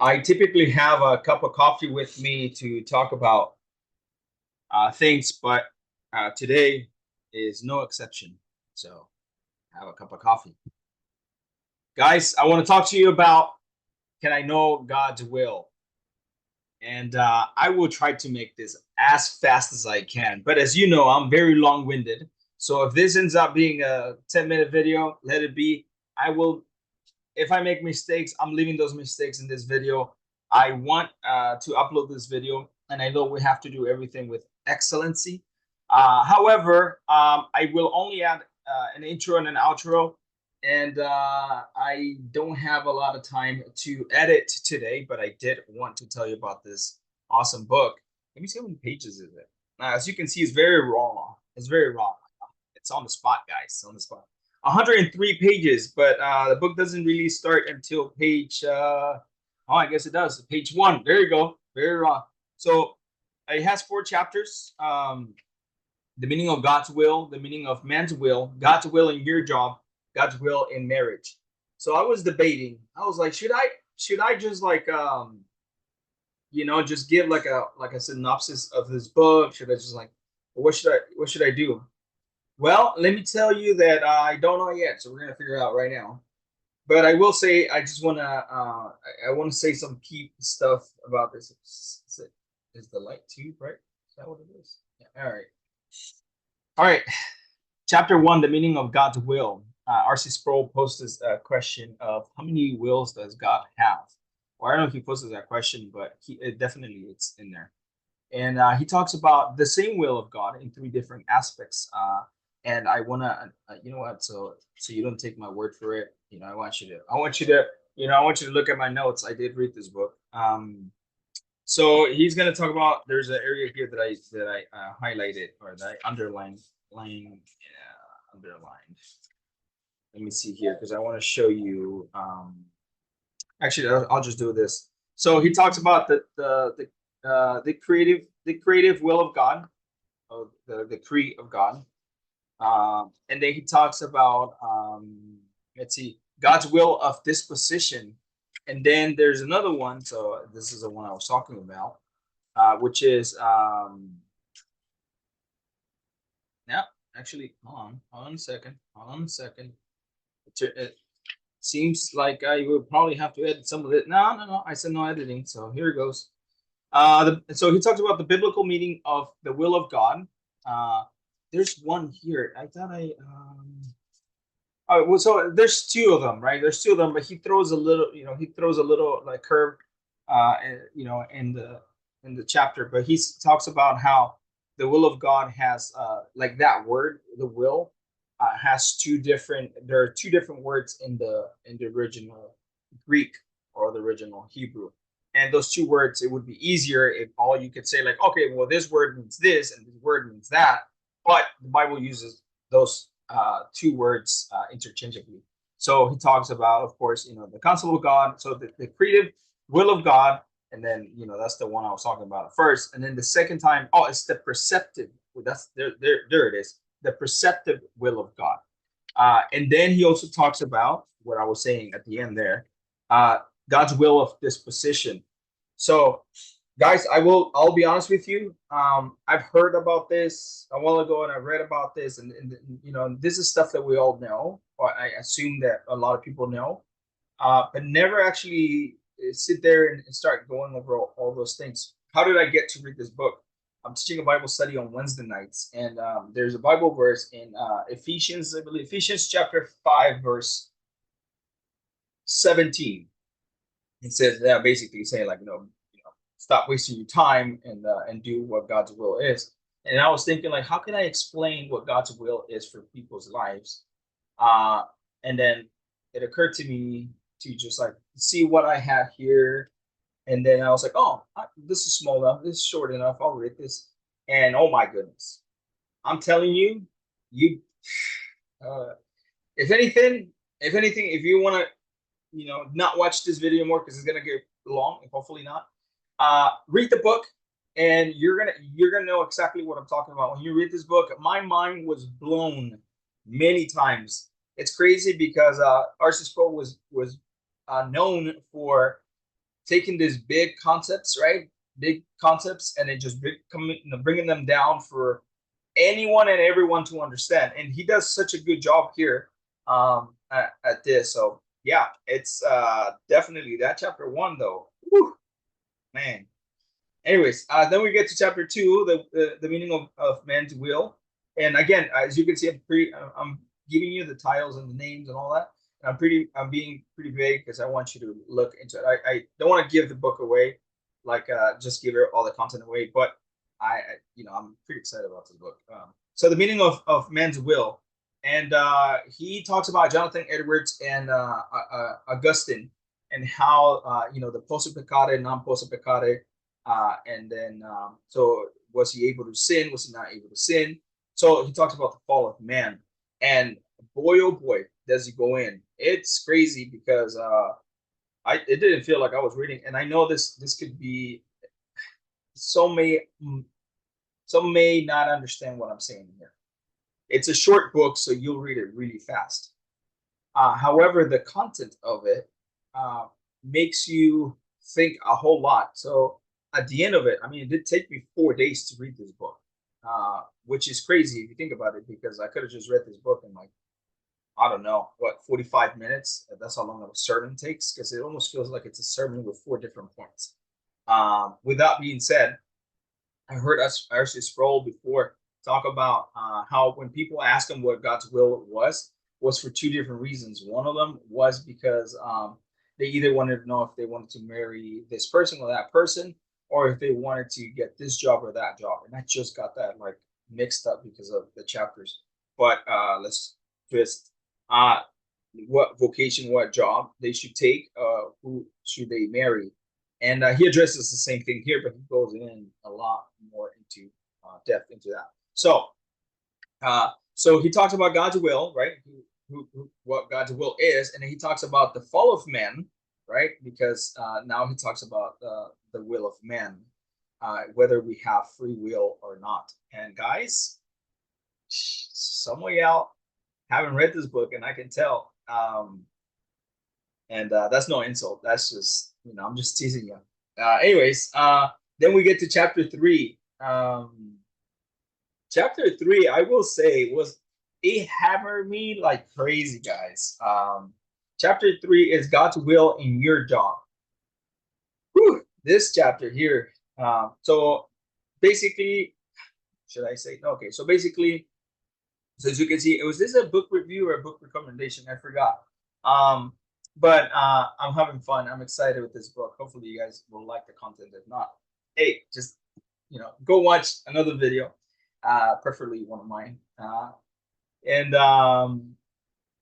I typically have a cup of coffee with me to talk about things, but today is no exception. So, have a cup of coffee. Guys, I want to talk to you about can I know God's will? And I will try to make this as fast as I can. But as you know, I'm very long winded. So, if this ends up being a 10-minute video, let it be. I will if I make mistakes, I'm leaving those mistakes in this video. I want to upload this video, and I know we have to do everything with excellency. However, I will only add an intro and an outro, and I don't have a lot of time to edit today, but I did want to tell you about this awesome book. Let me see how many pages is it. As you can see, it's very raw. It's very raw. It's on the spot, guys. On the spot. 103 pages, but the book doesn't really start until page. I guess it does. Page 1. There you go. Very raw. So it has 4 chapters. The meaning of God's will, the meaning of man's will, God's will in your job, God's will in marriage. So I was debating. I was like, should I just like just give like a synopsis of this book? Should I just like what should I do? Well, let me tell you that I don't know yet, so we're gonna figure it out right now. But I will say I just wanna I want to say some key stuff about this. Is the light too bright? Is that what it is? Yeah. All right. Chapter 1: The meaning of God's will. R.C. Sproul posted a question of how many wills does God have? Well, I don't know if he posted that question, but it's in there. And he talks about the same will of God in 3 different aspects. And I want to, you know what? So you don't take my word for it. I want you to, look at my notes. I did read this book. So he's going to talk about. There's an area here that I highlighted or that I underlined. Underlined. Let me see here because I want to show you. Actually, I'll just do this. So he talks about the creative will of God, the decree of God. And then he talks about let's see, God's will of disposition. And then there's another one. So this is the one I was talking about, which is yeah. Actually, hold on a second. It seems like I would probably have to edit some of it. No. I said no editing. So here it goes. So he talks about the biblical meaning of the will of God. There's one here. I thought well, so there's 2 of them, right? There's 2 of them, but he throws a little, like curve, in the chapter. But he talks about how the will of God has, like that word, the will, has 2 different. There are 2 different words in the original Greek or the original Hebrew. And those 2 words, it would be easier if all you could say, like, okay, well, this word means this and this word means that. But the Bible uses those 2 words interchangeably. So he talks about, of course, the counsel of God. So the creative will of God. And then, that's the one I was talking about first. And then the second time, it's the perceptive. That's there it is. The perceptive will of God. And then he also talks about what I was saying at the end there. God's will of disposition. So, guys, I'll be honest with you. I've heard about this a while ago, and I read about this, and this is stuff that we all know, or I assume that a lot of people know, but never actually sit there and start going over all those things. How did I get to read this book? I'm teaching a Bible study on Wednesday nights, and there's a Bible verse in Ephesians, I believe, Ephesians chapter 5, verse 17. It says that basically saying like, stop wasting your time and do what God's will is. And I was thinking like, how can I explain what God's will is for people's lives? And then it occurred to me to just like see what I have here. And then I was like, this is small enough. This is short enough. I'll read this. And oh my goodness, I'm telling you, if anything, if you want to, not watch this video more because it's gonna get long, and hopefully not. Read the book, and you're gonna know exactly what I'm talking about. When you read this book, my mind was blown many times. It's crazy because R.C. Sproul was known for taking these big concepts, right? Big concepts, and then just bringing them down for anyone and everyone to understand. And he does such a good job here at this. So yeah, it's definitely that chapter one though. Whew, man. Anyways, then we get to chapter two, the meaning of man's will. And again, as you can see, I'm giving you the titles and the names and all that. And I'm being pretty vague because I want you to look into it. I don't want to give the book away, like just give all the content away. But I'm pretty excited about this book. So the meaning of man's will, and he talks about Jonathan Edwards and Augustine, and how the post peccare, non post peccare, and then so was he able to sin? Was he not able to sin? So he talks about the fall of man, and boy, oh boy, does he go in? It's crazy because it didn't feel like I was reading, and I know this could be some may not understand what I'm saying here. It's a short book, so you'll read it really fast. However, the content of it makes you think a whole lot. So at the end of it, I mean, it did take me 4 days to read this book, which is crazy if you think about it, because I could have just read this book in like, I don't know, what, 45 minutes. That's how long a sermon takes, because it almost feels like it's a sermon with 4 different points. With that being said, I heard Archie Sproul before talk about how when people ask him what God's will was for 2 different reasons. One of them was because they either wanted to know if they wanted to marry this person or that person, or if they wanted to get this job or that job. And I just got that like mixed up because of the chapters. But let's twist. What vocation, what job they should take, who should they marry, and he addresses the same thing here, but he goes in a lot more into depth into that. So he talks about God's will, right? What God's will is, and then he talks about the fall of man, right? Because now he talks about the will of man, whether we have free will or not. And guys, some way out, haven't read this book, and I can tell. And that's no insult. That's just, I'm just teasing you. Anyways, then we get to chapter 3. Chapter 3, I will say, it hammered me like crazy, guys. Chapter 3 is God's will in your job. Whew, this chapter here. So basically, should I say? Okay, so basically, so as you can see, was this a book review or a book recommendation? I forgot. But I'm having fun. I'm excited with this book. Hopefully you guys will like the content. If not, hey, just go watch another video, preferably one of mine. And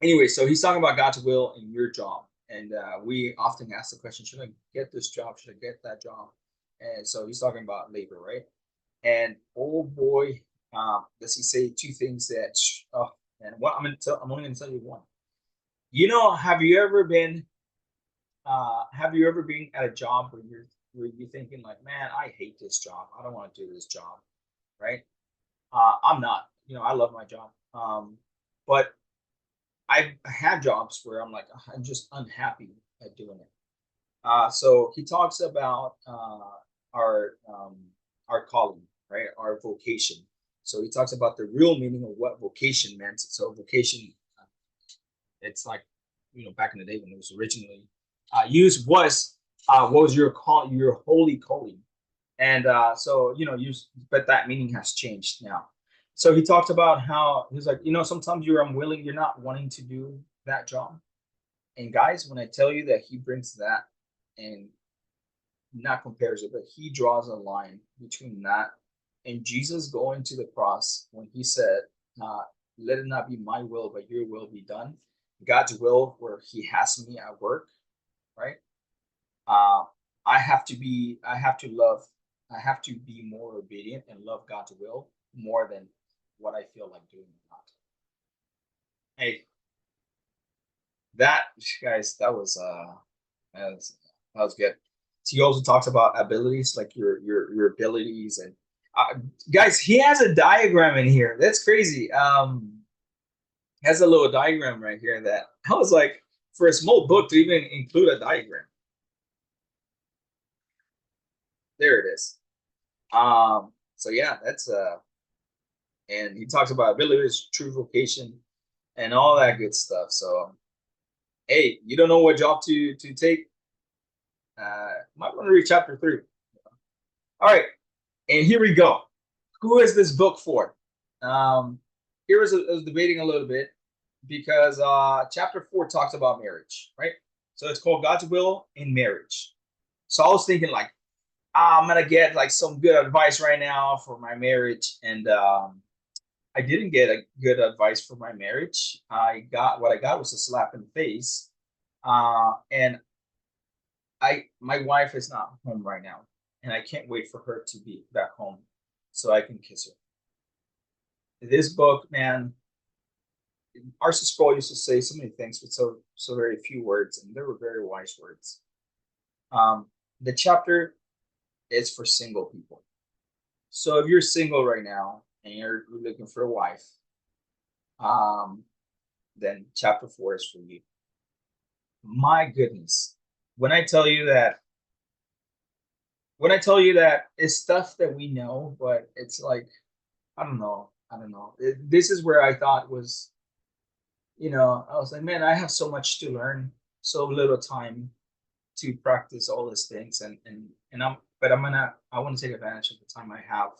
anyway, so he's talking about God's will in your job. And we often ask the question, should I get this job? Should I get that job? And so he's talking about labor, right? And oh boy, does he say 2 things that, oh, and what I'm only going to tell you one. Have you ever been at a job where you're thinking like, man, I hate this job. I don't want to do this job, right? I'm not. I love my job. But I've had jobs where I'm like, I'm just unhappy at doing it. So he talks about our calling, right? Our vocation. So he talks about the real meaning of what vocation meant. So vocation, it's like, back in the day when it was originally used, was what was your call, your holy calling. And so but that meaning has changed now. So he talked about how he's like, sometimes you're unwilling, you're not wanting to do that job. And guys, when I tell you that he brings that and not compares it, but he draws a line between that and Jesus going to the cross when he said, let it not be my will, but your will be done. God's will, where he has me at work, right? I have to be more obedient and love God's will more than what I feel like doing or not. Hey, that guys, that was good. He also talks about abilities, like your abilities, and guys, he has a diagram in here. That's crazy. Has a little diagram right here that I was like, for a small book to even include a diagram. There it is. So yeah, that's and he talks about ability, his true vocation, and all that good stuff. So hey, you don't know what job to take? Might want to read chapter 3. All right, and here we go. Who is this book for? Here I was debating a little bit because chapter 4 talks about marriage, right? So it's called God's Will in Marriage. So I was thinking like, I'm gonna get like some good advice right now for my marriage, and I didn't get a good advice for my marriage. What I got was a slap in the face, and my wife is not home right now, and I can't wait for her to be back home so I can kiss her. This book, man, R.C. Sproul used to say so many things with so very few words, and they were very wise words. The chapter is for single people. So if you're single right now and you're looking for a wife, then chapter 4 is for you. My goodness, when I tell you that, it's stuff that we know, but it's like I don't know. This is where I thought was, I was like, man, I have so much to learn, so little time to practice all these things, and I want to take advantage of the time I have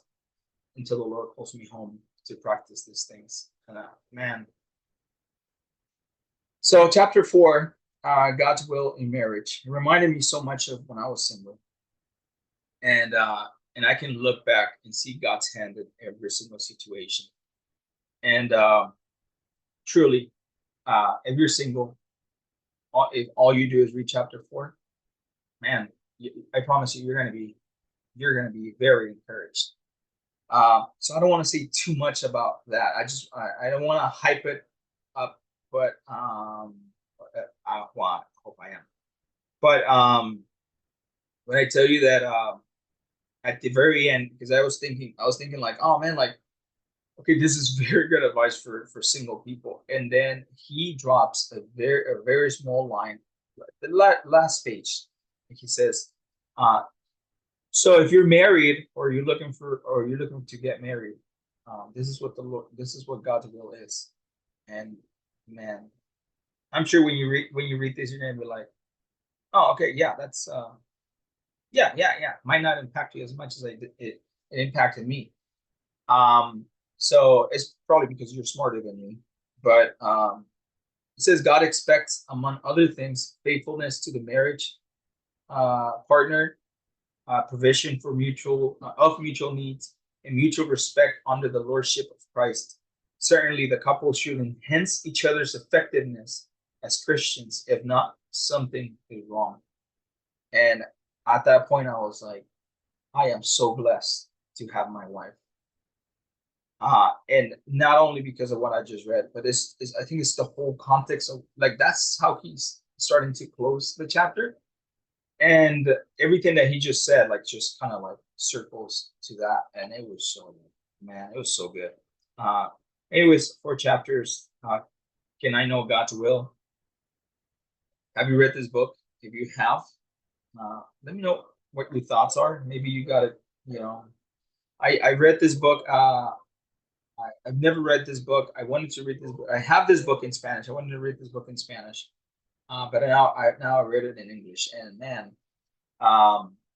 until the Lord calls me home to practice these things. And man, so chapter 4, God's will in marriage, it reminded me so much of when I was single, and I can look back and see God's hand in every single situation. And truly, if you're single, if all you do is read chapter 4, man, I promise you, you're gonna be very encouraged. So I don't want to say too much about that. I don't want to hype it up, but well, I hope I am. But when I tell you that at the very end, because I was thinking like, oh man, like, okay, this is very good advice for single people, and then he drops a very small line, the last page, and he says, so if you're married or you're looking to get married, this is what God's will is. And man, I'm sure when you read this, you're gonna be like, oh, okay, yeah, that's yeah. Might not impact you as much as it impacted me. So it's probably because you're smarter than me. But it says God expects, among other things, faithfulness to the marriage partner, provision for mutual needs, and mutual respect under the lordship of Christ. Certainly, the couple should enhance each other's effectiveness as Christians. If not, something is wrong. And at that point, I was like, I am so blessed to have my wife. And not only because of what I just read, but I think it's the whole context of like that's how he's starting to close the chapter, and everything that he just said, like just kind of like circles to that, and it was so good, man, it was so good. Uh, Anyways, 4 chapters. Can I know God's will? Have you read this book? If you have, let me know what your thoughts are. Maybe you got it. I read this book. I've never read this book. I wanted to read this book. I have this book in Spanish. I wanted to read this book in Spanish, but now I read it in English. And man,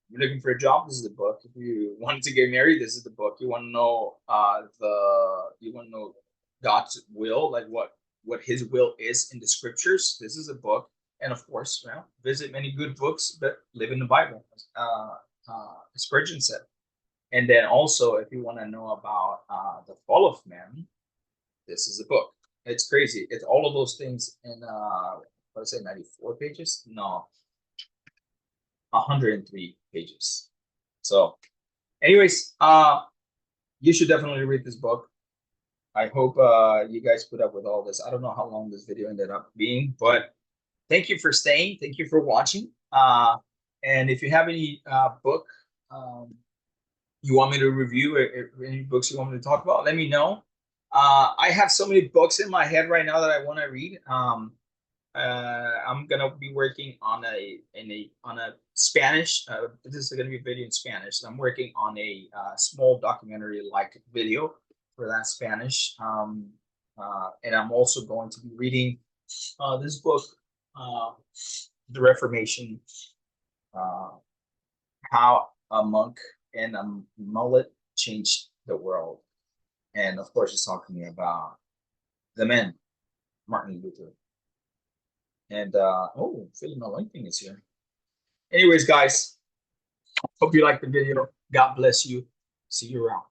you're looking for a job. This is the book. If you wanted to get married, this is the book. You want to know God's will, like what His will is in the Scriptures. This is a book, and of course, visit many good books, but live in the Bible. Spurgeon said. And then also, if you want to know about the fall of man, this is the book. It's crazy. It's all of those things in what is it, 94 pages? No, 103 pages. So, anyways, you should definitely read this book. I hope you guys put up with all this. I don't know how long this video ended up being, but thank you for staying. Thank you for watching. And if you have any book you want me to review, any books you want me to talk about, let me know. I have so many books in my head right now that I want to read. I'm gonna be working on a Spanish. This is gonna be a video in Spanish. So I'm working on a small documentary like video for that Spanish. And I'm also going to be reading this book, uh, The Reformation, uh, how a monk and a mullet changed the world. And of course, it's talking about the man, Martin Luther. And oh, Philip Melanchthon is here. Anyways, guys, hope you liked the video. God bless you. See you around.